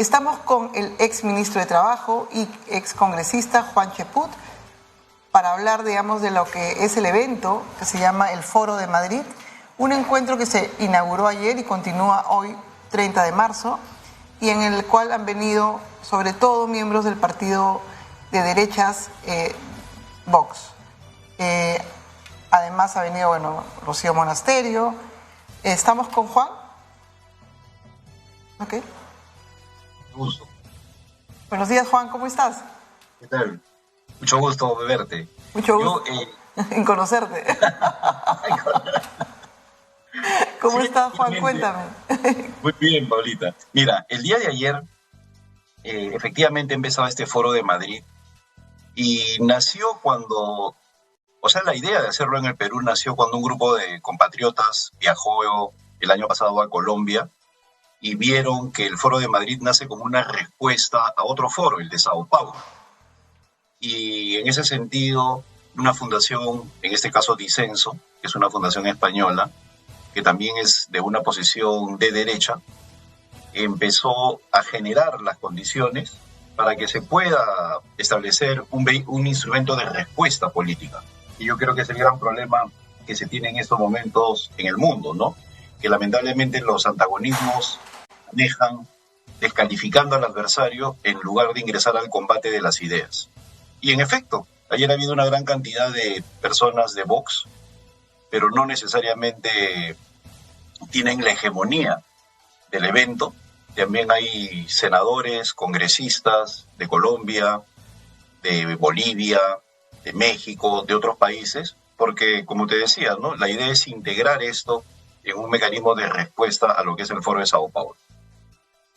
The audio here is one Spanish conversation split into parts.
Estamos con el ex ministro de Trabajo y ex congresista Juan Cheput para hablar, digamos, de lo que es el evento que se llama el Foro de Madrid, un encuentro que se inauguró ayer y continúa hoy, 30 de marzo, y en el cual han venido sobre todo miembros del partido de derechas Vox. Además ha venido, Rocío Monasterio. ¿Estamos con Juan? Ok. Gusto. Buenos días, Juan, ¿cómo estás? ¿Qué tal? Mucho gusto de verte. Mucho gusto en conocerte. ¿Cómo estás, Juan? Cuéntame. Muy bien, Paulita. Mira, el día de ayer efectivamente empezaba este Foro de Madrid y nació cuando, la idea de hacerlo en el Perú nació cuando un grupo de compatriotas viajó el año pasado a Colombia y vieron que el Foro de Madrid nace como una respuesta a otro foro, el de Sao Paulo. Y en ese sentido, una fundación, en este caso Disenso, que es una fundación española, que también es de una posición de derecha, empezó a generar las condiciones para que se pueda establecer un instrumento de respuesta política. Y yo creo que es el gran problema que se tiene en estos momentos en el mundo, ¿no? Que lamentablemente los antagonismos dejan descalificando al adversario en lugar de ingresar al combate de las ideas. Y en efecto, ayer ha habido una gran cantidad de personas de Vox, pero no necesariamente tienen la hegemonía del evento. También hay senadores, congresistas de Colombia, de Bolivia, de México, de otros países, porque, como te decía, ¿no? La idea es integrar esto en un mecanismo de respuesta a lo que es el Foro de Sao Paulo.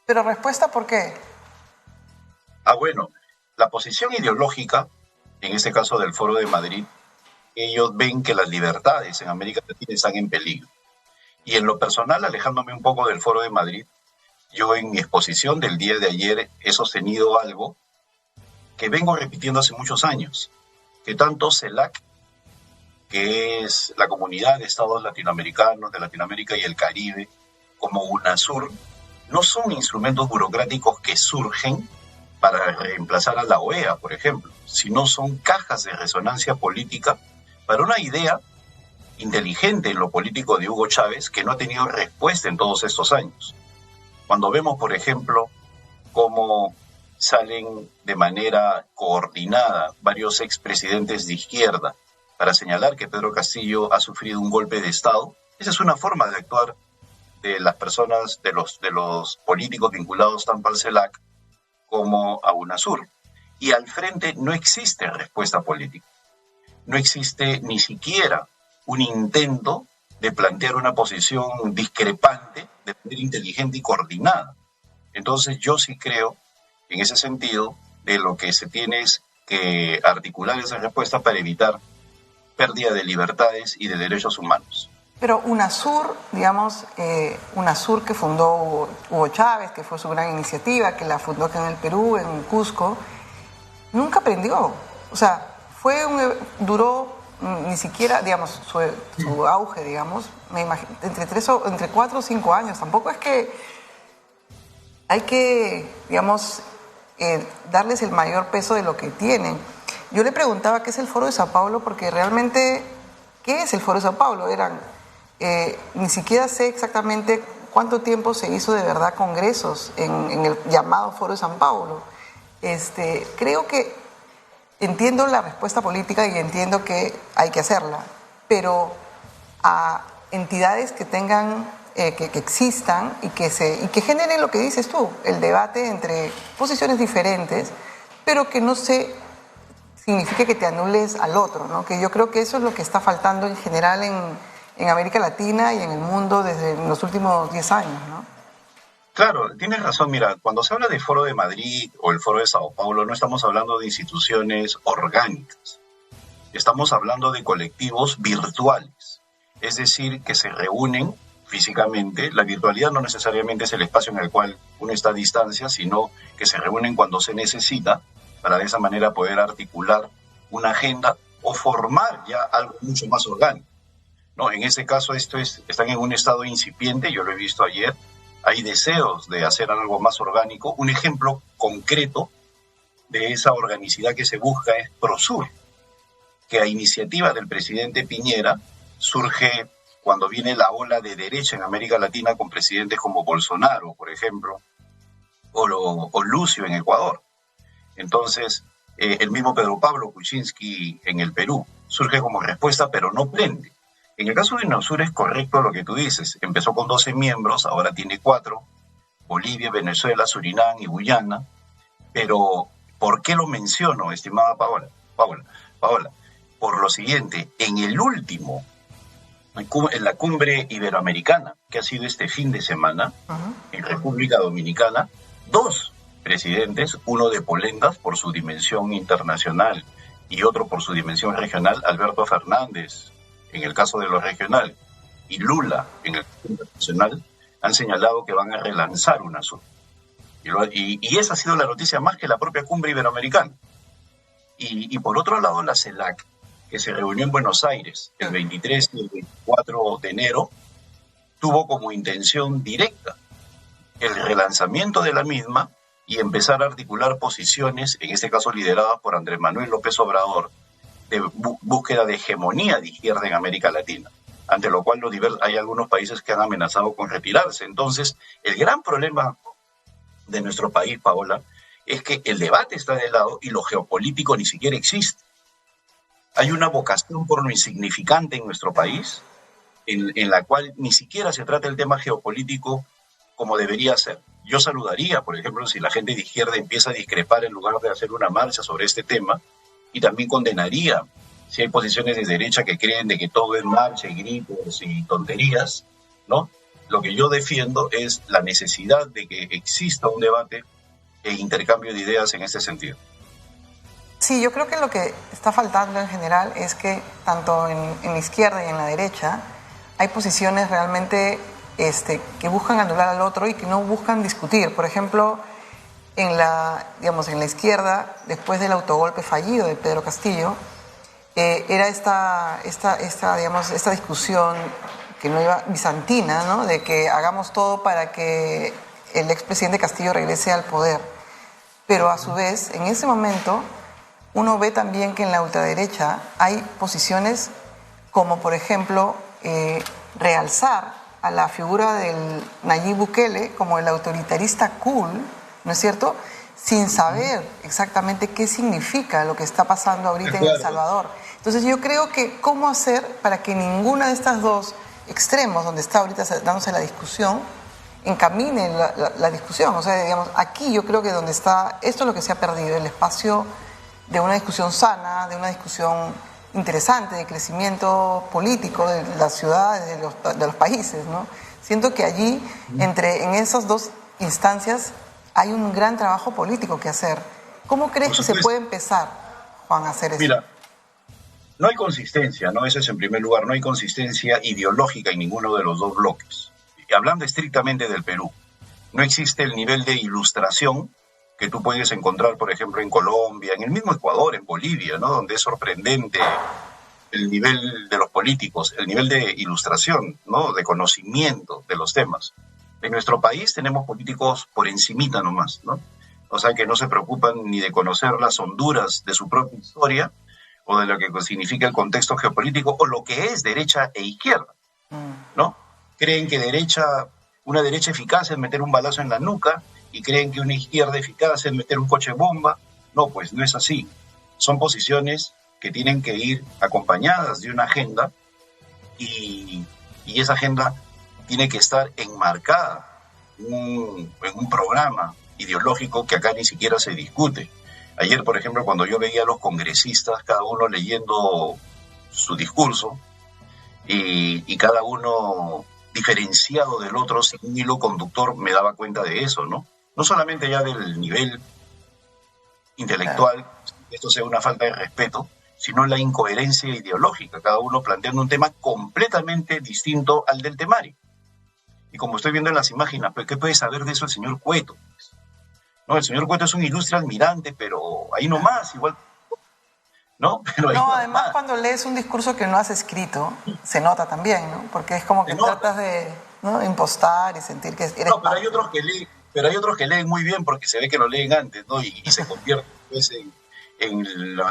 ¿Pero respuesta por qué? La posición ideológica, en este caso del Foro de Madrid, ellos ven que las libertades en América Latina están en peligro. Y en lo personal, alejándome un poco del Foro de Madrid, yo en mi exposición del día de ayer he sostenido algo que vengo repitiendo hace muchos años, que tanto CELAC, que es la Comunidad de Estados Latinoamericanos de Latinoamérica y el Caribe, como UNASUR, no son instrumentos burocráticos que surgen para reemplazar a la OEA, por ejemplo, sino son cajas de resonancia política para una idea inteligente en lo político de Hugo Chávez que no ha tenido respuesta en todos estos años. Cuando vemos, por ejemplo, cómo salen de manera coordinada varios expresidentes de izquierda para señalar que Pedro Castillo ha sufrido un golpe de Estado, esa es una forma de actuar de las personas, de los políticos vinculados tanto al CELAC como a UNASUR. Y al frente no existe respuesta política. No existe ni siquiera un intento de plantear una posición discrepante, de manera inteligente y coordinada. Entonces yo sí creo, en ese sentido, de lo que se tiene es que articular esa respuesta para evitar pérdida de libertades y de derechos humanos. Pero UNASUR, digamos, UNASUR que fundó Hugo Chávez, que fue su gran iniciativa, que la fundó acá en el Perú, en Cusco, nunca aprendió. O sea, duró ni siquiera, digamos, su auge, digamos, me imagino, entre 4 o 5 años. Tampoco es que hay que, digamos, darles el mayor peso de lo que tienen. Yo le preguntaba qué es el Foro de Sao Paulo, porque realmente, ¿qué es el Foro de Sao Paulo? Ni siquiera sé exactamente cuánto tiempo se hizo de verdad congresos en el llamado Foro de Sao Paulo. Creo que entiendo la respuesta política y entiendo que hay que hacerla, pero a entidades que tengan, que existan y que generen lo que dices tú, el debate entre posiciones diferentes, pero que no signifique que te anules al otro, ¿no? Que yo creo que eso es lo que está faltando en general en América Latina y en el mundo desde los últimos 10 años, ¿no? Claro, tienes razón. Mira, cuando se habla de Foro de Madrid o el Foro de Sao Paulo, no estamos hablando de instituciones orgánicas. Estamos hablando de colectivos virtuales, es decir, que se reúnen físicamente. La virtualidad no necesariamente es el espacio en el cual uno está a distancia, sino que se reúnen cuando se necesita para de esa manera poder articular una agenda o formar ya algo mucho más orgánico. No, en este caso están en un estado incipiente, yo lo he visto ayer, hay deseos de hacer algo más orgánico. Un ejemplo concreto de esa organicidad que se busca es Prosur, que a iniciativa del presidente Piñera surge cuando viene la ola de derecha en América Latina con presidentes como Bolsonaro, por ejemplo, o Lucio en Ecuador. Entonces, el mismo Pedro Pablo Kuczynski en el Perú surge como respuesta, pero no prende. En el caso de UNASUR es correcto lo que tú dices. Empezó con 12 miembros, ahora tiene 4, Bolivia, Venezuela, Surinam y Guyana. Pero, ¿por qué lo menciono, estimada Paola, por lo siguiente, en la cumbre iberoamericana, que ha sido este fin de semana, en República Dominicana, 2 presidentes, uno de Polendas por su dimensión internacional y otro por su dimensión regional, Alberto Fernández, en el caso de lo regional, y Lula, en el caso internacional, han señalado que van a relanzar UNASUR. Y esa ha sido la noticia más que la propia cumbre iberoamericana. Y por otro lado, la CELAC, que se reunió en Buenos Aires el 23 y el 24 de enero, tuvo como intención directa el relanzamiento de la misma y empezar a articular posiciones, en este caso lideradas por Andrés Manuel López Obrador, de búsqueda de hegemonía de izquierda en América Latina, ante lo cual hay algunos países que han amenazado con retirarse. Entonces, el gran problema de nuestro país, Paola, es que el debate está de lado y lo geopolítico ni siquiera existe. Hay una vocación por lo insignificante en nuestro país, en la cual ni siquiera se trata el tema geopolítico como debería ser. Yo saludaría, por ejemplo, si la gente de izquierda empieza a discrepar en lugar de hacer una marcha sobre este tema, y también condenaría si hay posiciones de derecha que creen de que todo es marcha y gritos y tonterías, ¿no? Lo que yo defiendo es la necesidad de que exista un debate e intercambio de ideas en este sentido. Sí, yo creo que lo que está faltando en general es que tanto en la izquierda y en la derecha hay posiciones realmente que buscan anular al otro y que no buscan discutir. Por ejemplo, en la izquierda, después del autogolpe fallido de Pedro Castillo, era esta discusión que no iba bizantina, ¿no? De que hagamos todo para que el expresidente Castillo regrese al poder. Pero a su vez, en ese momento, uno ve también que en la ultraderecha hay posiciones como, por ejemplo, realzar a la figura del Nayib Bukele como el autoritarista cool, ¿no es cierto?, sin saber exactamente qué significa lo que está pasando ahorita en El Salvador. Entonces yo creo que cómo hacer para que ninguna de estas dos extremos donde está ahorita dándose la discusión encamine la discusión. O sea, digamos, aquí yo creo que donde está, esto es lo que se ha perdido, el espacio de una discusión sana, de una discusión interesante, de crecimiento político de las ciudades, de los países, ¿no? Siento que allí, en esas dos instancias, hay un gran trabajo político que hacer. ¿Cómo crees que se puede empezar, Juan, a hacer eso? Mira, no hay consistencia, ¿no? Eso es en primer lugar, no hay consistencia ideológica en ninguno de los dos bloques. Y hablando estrictamente del Perú, no existe el nivel de ilustración que tú puedes encontrar, por ejemplo, en Colombia, en el mismo Ecuador, en Bolivia, ¿no? Donde es sorprendente el nivel de los políticos, el nivel de ilustración, ¿no? De conocimiento de los temas. En nuestro país tenemos políticos por encimita nomás, ¿no? O sea, que no se preocupan ni de conocer las honduras de su propia historia o de lo que significa el contexto geopolítico o lo que es derecha e izquierda, ¿no? Creen que una derecha eficaz es meter un balazo en la nuca y creen que una izquierda eficaz es meter un coche bomba. No, pues no es así. Son posiciones que tienen que ir acompañadas de una agenda y esa agenda tiene que estar enmarcada en un programa ideológico que acá ni siquiera se discute. Ayer, por ejemplo, cuando yo veía a los congresistas, cada uno leyendo su discurso y cada uno diferenciado del otro sin un hilo conductor, me daba cuenta de eso, ¿no? No solamente ya del nivel intelectual, esto sea una falta de respeto, sino la incoherencia ideológica, cada uno planteando un tema completamente distinto al del temario. Y como estoy viendo en las imágenes, ¿qué puede saber de eso el señor Cueto? No, el señor Cueto es un ilustre almirante, pero ahí nomás, igual, ¿no? Pero no, además cuando lees un discurso que no has escrito, se nota también, ¿no? Porque es como que tratas de ¿no? Impostar y sentir que eres No, parte. pero hay otros que leen muy bien porque se ve que lo leen antes, ¿no? Y se convierten pues,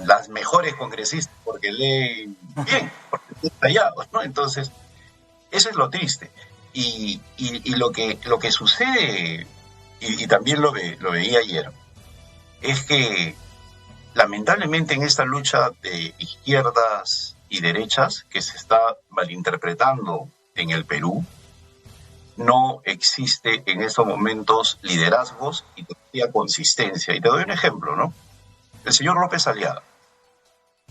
las mejores congresistas porque leen bien, porque están tallados, ¿no? Entonces, eso es lo triste. Y lo que sucede, y también lo veía ayer, es que lamentablemente en esta lucha de izquierdas y derechas que se está malinterpretando en el Perú, no existe en estos momentos liderazgos y todavía consistencia. Y te doy un ejemplo, ¿no? El señor López Aliaga,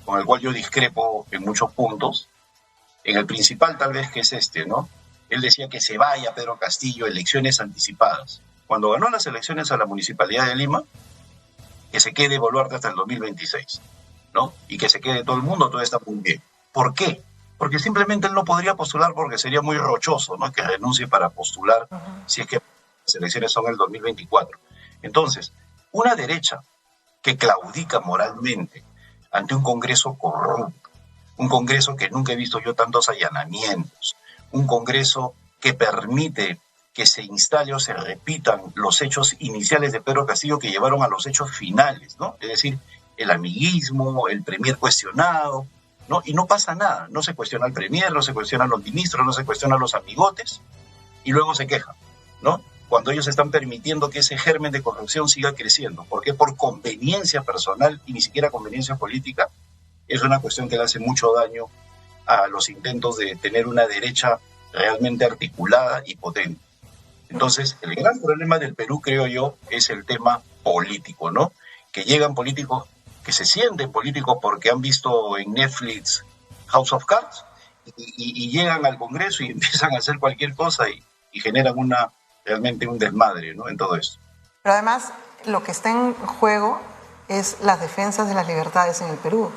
con el cual yo discrepo en muchos puntos, en el principal tal vez que es este, ¿no? Él decía que se vaya Pedro Castillo, elecciones anticipadas. Cuando ganó las elecciones a la Municipalidad de Lima, que se quede Boluarte hasta el 2026, ¿no? Y que se quede todo el mundo, todo está muy bien. ¿Por qué? Porque simplemente él no podría postular porque sería muy rochoso, ¿no? Que renuncie para postular si es que las elecciones son el 2024. Entonces, una derecha que claudica moralmente ante un Congreso corrupto, un Congreso que nunca he visto yo tantos allanamientos, un Congreso que permite que se instale o se repitan los hechos iniciales de Pedro Castillo que llevaron a los hechos finales, ¿no? Es decir, el amiguismo, el premier cuestionado, ¿no? Y no pasa nada, no se cuestiona al premier, no se cuestiona a los ministros, no se cuestiona a los amigotes, y luego se quejan, ¿no? Cuando ellos están permitiendo que ese germen de corrupción siga creciendo. ¿Por qué? Por conveniencia personal y ni siquiera conveniencia política. Es una cuestión que le hace mucho daño a los intentos de tener una derecha realmente articulada y potente. Entonces, el gran problema del Perú, creo yo, es el tema político, ¿no? Que llegan políticos, que se sienten políticos porque han visto en Netflix House of Cards y llegan al Congreso y empiezan a hacer cualquier cosa y generan realmente un desmadre, ¿no? En todo esto. Pero además, lo que está en juego es las defensas de las libertades en el Perú.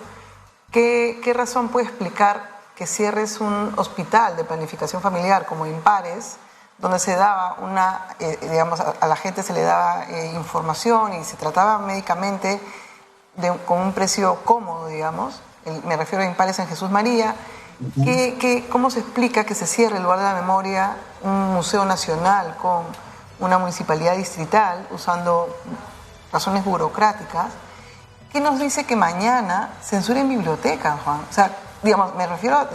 ¿Qué razón puede explicar que cierres un hospital de planificación familiar como Impares, donde se daba digamos, a la gente se le daba información y se trataba médicamente con un precio cómodo, digamos? Me refiero a Impares en Jesús María. ¿Cómo se explica que se cierre el lugar de la memoria, un museo nacional con una municipalidad distrital usando razones burocráticas? ¿Qué nos dice que mañana censuren bibliotecas, Juan? O sea, digamos, me refiero a...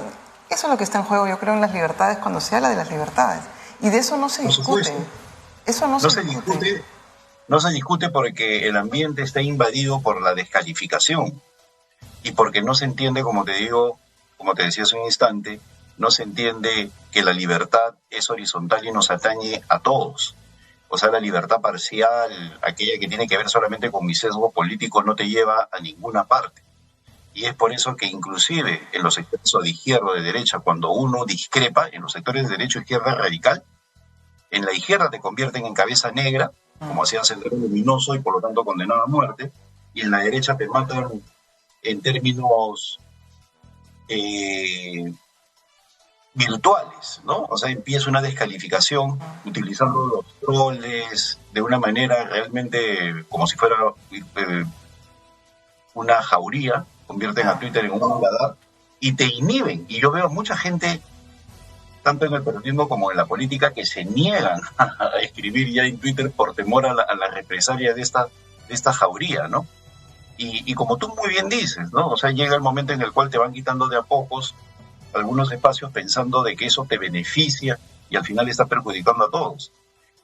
Eso es lo que está en juego, yo creo, en las libertades, cuando se habla de las libertades. Y de eso no se discute. Eso no se discute. No se discute porque el ambiente está invadido por la descalificación y porque no se entiende, como te digo, como te decía hace un instante, no se entiende que la libertad es horizontal y nos atañe a todos. O sea, la libertad parcial, aquella que tiene que ver solamente con mi sesgo político, no te lleva a ninguna parte. Y es por eso que inclusive en los sectores de izquierda o de derecha, cuando uno discrepa, en los sectores de derecha o izquierda radical, en la izquierda te convierten en cabeza negra, como hacían Sendero Luminoso y por lo tanto condenado a muerte, y en la derecha te matan en términos virtuales, ¿no? O sea, empieza una descalificación utilizando los troles de una manera realmente como si fuera una jauría, convierten a Twitter en un lugar y te inhiben. Y yo veo mucha gente, tanto en el periodismo como en la política, que se niegan a escribir ya en Twitter por temor a la represalia de esta jauría, ¿no? Y como tú muy bien dices, ¿no? O sea, llega el momento en el cual te van quitando de a pocos algunos espacios pensando de que eso te beneficia y al final está perjudicando a todos.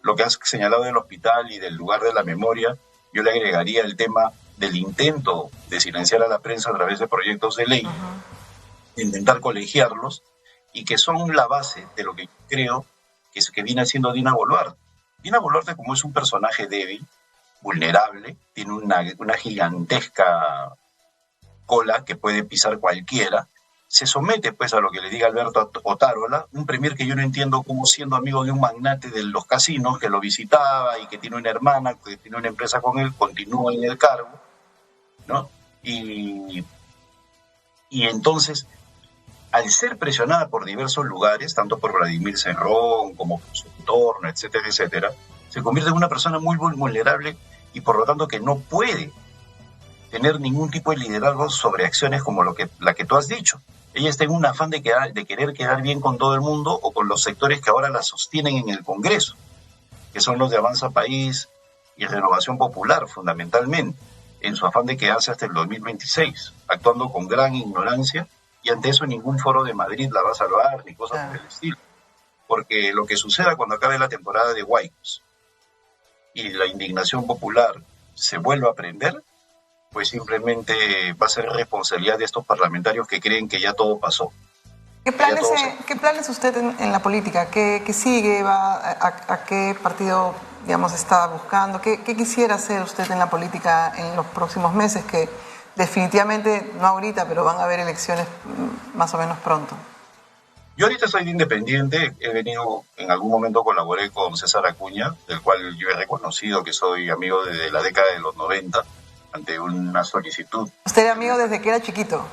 Lo que has señalado del hospital y del lugar de la memoria, yo le agregaría el tema del intento de silenciar a la prensa a través de proyectos de ley, intentar colegiarlos, y que son la base de lo que creo que viene haciendo Dina Boluarte. Dina Boluarte, como es un personaje débil, vulnerable, tiene una gigantesca cola que puede pisar cualquiera, se somete pues a lo que le diga Alberto Otárola, un premier que yo no entiendo cómo, siendo amigo de un magnate de los casinos que lo visitaba y que tiene una hermana, que tiene una empresa con él, continúa en el cargo, ¿no? Y entonces, al ser presionada por diversos lugares, tanto por Vladimir Cerrón como por su entorno, etcétera, etcétera, se convierte en una persona muy vulnerable y por lo tanto que no puede tener ningún tipo de liderazgo sobre acciones como la que tú has dicho. Ella está en un afán de querer quedar bien con todo el mundo o con los sectores que ahora la sostienen en el Congreso, que son los de Avanza País y Renovación Popular, fundamentalmente, en su afán de quedarse hasta el 2026, actuando con gran ignorancia, y ante eso ningún foro de Madrid la va a salvar, ni cosas por el estilo. Porque lo que suceda cuando acabe la temporada de Huaycos y la indignación popular se vuelva a prender, pues simplemente va a ser responsabilidad de estos parlamentarios que creen que ya todo pasó. ¿Qué planes usted en la política? ¿Qué sigue? ¿A qué partido, digamos, está buscando? ¿Qué quisiera hacer usted en la política en los próximos meses? Que definitivamente, no ahorita, pero van a haber elecciones más o menos pronto. Yo ahorita soy independiente, he venido, en algún momento colaboré con César Acuña, del cual yo he reconocido que soy amigo desde la década de los 90, ante una solicitud. Usted era amigo desde que era chiquito.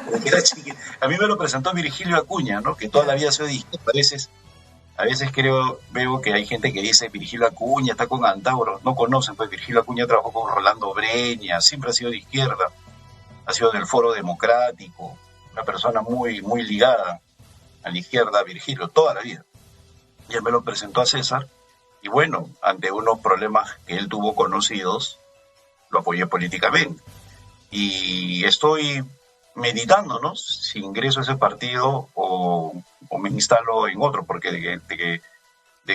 Desde que era chiquito. A mí me lo presentó Virgilio Acuña, ¿no? Que toda la vida soy de izquierda. A veces veo que hay gente que dice Virgilio Acuña está con Antauro. No conocen, pues Virgilio Acuña trabajó con Rolando Breña, siempre ha sido de izquierda, ha sido del Foro Democrático, una persona muy, muy ligada a la izquierda, Virgilio, toda la vida. Y él me lo presentó a César, y bueno, ante unos problemas que él tuvo conocidos, lo apoyé políticamente. Y estoy meditando, ¿no? Si ingreso a ese partido o me instalo en otro, porque de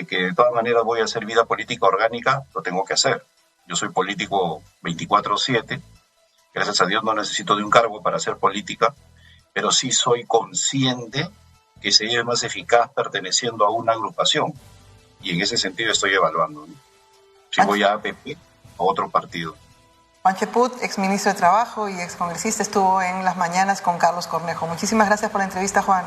que de todas maneras voy a hacer vida política orgánica, lo tengo que hacer. Yo soy político 24/7, gracias a Dios no necesito de un cargo para hacer política, pero sí soy consciente que sería más eficaz perteneciendo a una agrupación. Y en ese sentido estoy evaluando, ¿no? Si voy a APP, a otro partido. Juan Cheput, exministro de Trabajo y excongresista, estuvo en Las Mañanas con Carlos Cornejo. Muchísimas gracias por la entrevista, Juan.